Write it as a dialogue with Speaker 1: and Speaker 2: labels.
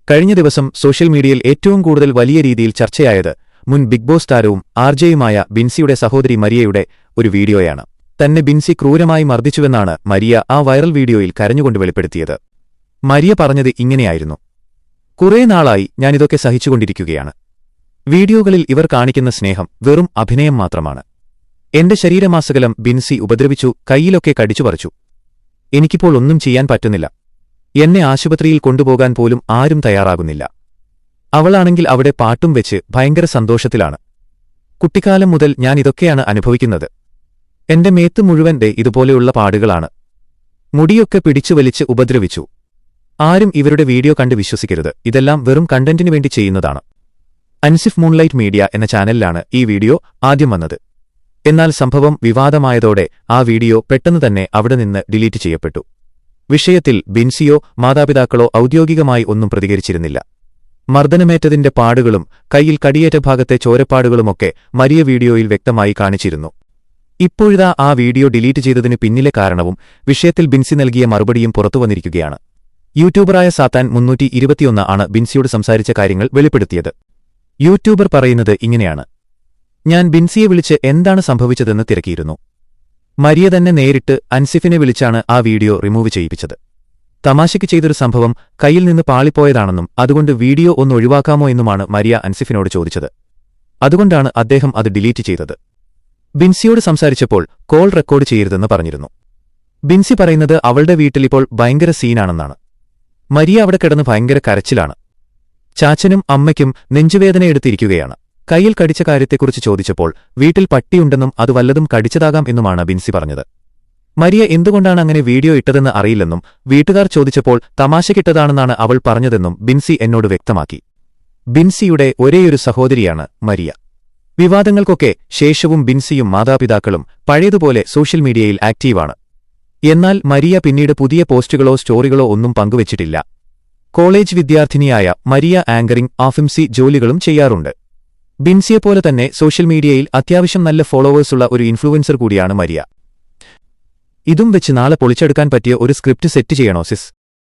Speaker 1: കഴിഞ്ഞ ദിവസം സോഷ്യൽ മീഡിയയിൽ ഏറ്റവും കൂടുതൽ വലിയ രീതിയിൽ ചർച്ചയായത് മുൻ ബിഗ് ബോസ് താരവും ആർജെയുമായ ബിൻസിയുടെ സഹോദരി മരിയയുടെ ഒരു വീഡിയോയാണ്. തന്നെ ബിൻസി ക്രൂരമായി മർദ്ദിച്ചുവെന്നാണ് മരിയ ആ വൈറൽ വീഡിയോയിൽ കരഞ്ഞുകൊണ്ട് വെളിപ്പെടുത്തിയത്. മരിയ പറഞ്ഞത് ഇങ്ങനെയായിരുന്നു: കുറേ നാളായി ഞാനിതൊക്കെ സഹിച്ചുകൊണ്ടിരിക്കുകയാണ്. വീഡിയോകളിൽ ഇവർ കാണിക്കുന്ന സ്നേഹം വെറും അഭിനയം മാത്രമാണ്. എന്റെ ശരീരമാസകലം ബിൻസി ഉപദ്രവിച്ചു, കൈയിലൊക്കെ കടിച്ചുപറിച്ചു. എനിക്കിപ്പോൾ ഒന്നും ചെയ്യാൻ പറ്റുന്നില്ല. എന്നെ ആശുപത്രിയിൽ കൊണ്ടുപോകാൻ പോലും ആരും തയ്യാറാകുന്നില്ല. അവളാണെങ്കിൽ അവിടെ പാട്ടും വെച്ച് ഭയങ്കര സന്തോഷത്തിലാണ്. കുട്ടിക്കാലം മുതൽ ഞാൻ ഇതൊക്കെയാണ് അനുഭവിക്കുന്നത്. എന്റെ മേത്ത് മുഴുവൻ ഇതുപോലെയുള്ള പാടുകളാണ്. മുടിയൊക്കെ പിടിച്ചു വലിച്ച് ഉപദ്രവിച്ചു. ആരും ഇവരുടെ വീഡിയോ കണ്ട് വിശ്വസിക്കരുത്. ഇതെല്ലാം വെറും കണ്ടന്റിനു വേണ്ടി ചെയ്യുന്നതാണ്. അൻസിഫ് മൂൺലൈറ്റ് മീഡിയ എന്ന ചാനലിലാണ് ഈ വീഡിയോ ആദ്യം വന്നത്. എന്നാൽ സംഭവം വിവാദമായതോടെ ആ വീഡിയോ പെട്ടെന്ന് തന്നെ അവിടെ നിന്ന് ഡിലീറ്റ് ചെയ്യപ്പെട്ടു. വിഷയത്തിൽ ബിൻസിയോ മാതാപിതാക്കളോ ഔദ്യോഗികമായി ഒന്നും പ്രതികരിച്ചിരുന്നില്ല. മർദ്ദനമേറ്റതിന്റെ പാടുകളും കൈയിൽ കടിയേറ്റ ഭാഗത്തെ ചോരപ്പാടുകളുമൊക്കെ മരിയ വീഡിയോയിൽ വ്യക്തമായി കാണിച്ചിരുന്നു. ഇപ്പോഴിതാ ആ വീഡിയോ ഡിലീറ്റ് ചെയ്തതിന് പിന്നിലെ കാരണവും വിഷയത്തിൽ ബിൻസി നൽകിയ മറുപടിയും പുറത്തുവന്നിരിക്കുകയാണ്. യൂട്യൂബറായ സാത്താൻ 321 ആണ് ബിൻസിയോട് സംസാരിച്ച കാര്യങ്ങൾ വെളിപ്പെടുത്തിയത്. യൂട്യൂബർ പറയുന്നത് ഇങ്ങനെയാണ്: ഞാൻ ബിൻസിയെ വിളിച്ച് എന്താണ് സംഭവിച്ചതെന്ന് തിരക്കിയിരുന്നു. മരിയ തന്നെ നേരിട്ട് അൻസിഫിനെ വിളിച്ചാണ് ആ വീഡിയോ റിമൂവ് ചെയ്യിപ്പിച്ചത്. തമാശയ്ക്ക് ചെയ്തൊരു സംഭവം കയ്യിൽ നിന്ന് പാളിപ്പോയതാണെന്നും അതുകൊണ്ട് വീഡിയോ ഒന്ന് ഒഴിവാക്കാമോ എന്നുമാണ് മരിയ അൻസിഫിനോട് ചോദിച്ചത്. അതുകൊണ്ടാണ് അദ്ദേഹം അത് ഡിലീറ്റ് ചെയ്തത്. ബിൻസിയോട് സംസാരിച്ചപ്പോൾ കോൾ റെക്കോർഡ് ചെയ്യരുതെന്ന് പറഞ്ഞിരുന്നു. ബിൻസി പറയുന്നത് അവളുടെ വീട്ടിലിപ്പോൾ ഭയങ്കര സീനാണെന്നാണ്. മരിയ അവിടെ കിടന്ന് ഭയങ്കര കരച്ചിലാണ്. ചാച്ചനും അമ്മയ്ക്കും നെഞ്ചുവേദനയെടുത്തിരിക്കുകയാണ്. കൈയിൽ കടിച്ച കാര്യത്തെക്കുറിച്ച് ചോദിച്ചപ്പോൾ വീട്ടിൽ പട്ടിയുണ്ടെന്നും അത് വല്ലതും കടിച്ചതാകാം എന്നുമാണ് ബിൻസി പറഞ്ഞത്. മരിയ എന്തുകൊണ്ടാണ് അങ്ങനെ വീഡിയോ ഇട്ടതെന്ന് അറിയില്ലെന്നും വീട്ടുകാർ ചോദിച്ചപ്പോൾ തമാശക്കിട്ടതാണെന്നാണ് അവൾ പറഞ്ഞതെന്നും ബിൻസി എന്നോട് വ്യക്തമാക്കി. ബിൻസിയുടെ ഒരേയൊരു സഹോദരിയാണ് മരിയ. വിവാദങ്ങൾക്കൊക്കെ ശേഷവും ബിൻസിയും മാതാപിതാക്കളും പഴയതുപോലെ സോഷ്യൽ മീഡിയയിൽ ആക്റ്റീവാണ്. എന്നാൽ മരിയ പിന്നീട് പുതിയ പോസ്റ്റുകളോ സ്റ്റോറികളോ ഒന്നും പങ്കുവച്ചിട്ടില്ല. കോളേജ് വിദ്യാർത്ഥിനിയായ മരിയ ആങ്കറിംഗ്, ആഫിംസി ജോലികളും ചെയ്യാറുണ്ട്. ബിൻസിയെപ്പോലെ തന്നെ സോഷ്യൽ മീഡിയയിൽ അത്യാവശ്യം നല്ല ഫോളോവേഴ്സുള്ള ഒരു ഇൻഫ്ലുവൻസർ കൂടിയാണ് മരിയ. ഇതും വെച്ച് നാളെ പൊളിച്ചെടുക്കാൻ പറ്റിയ ഒരു സ്ക്രിപ്റ്റ് സെറ്റ് ചെയ്യണോ സിസ്?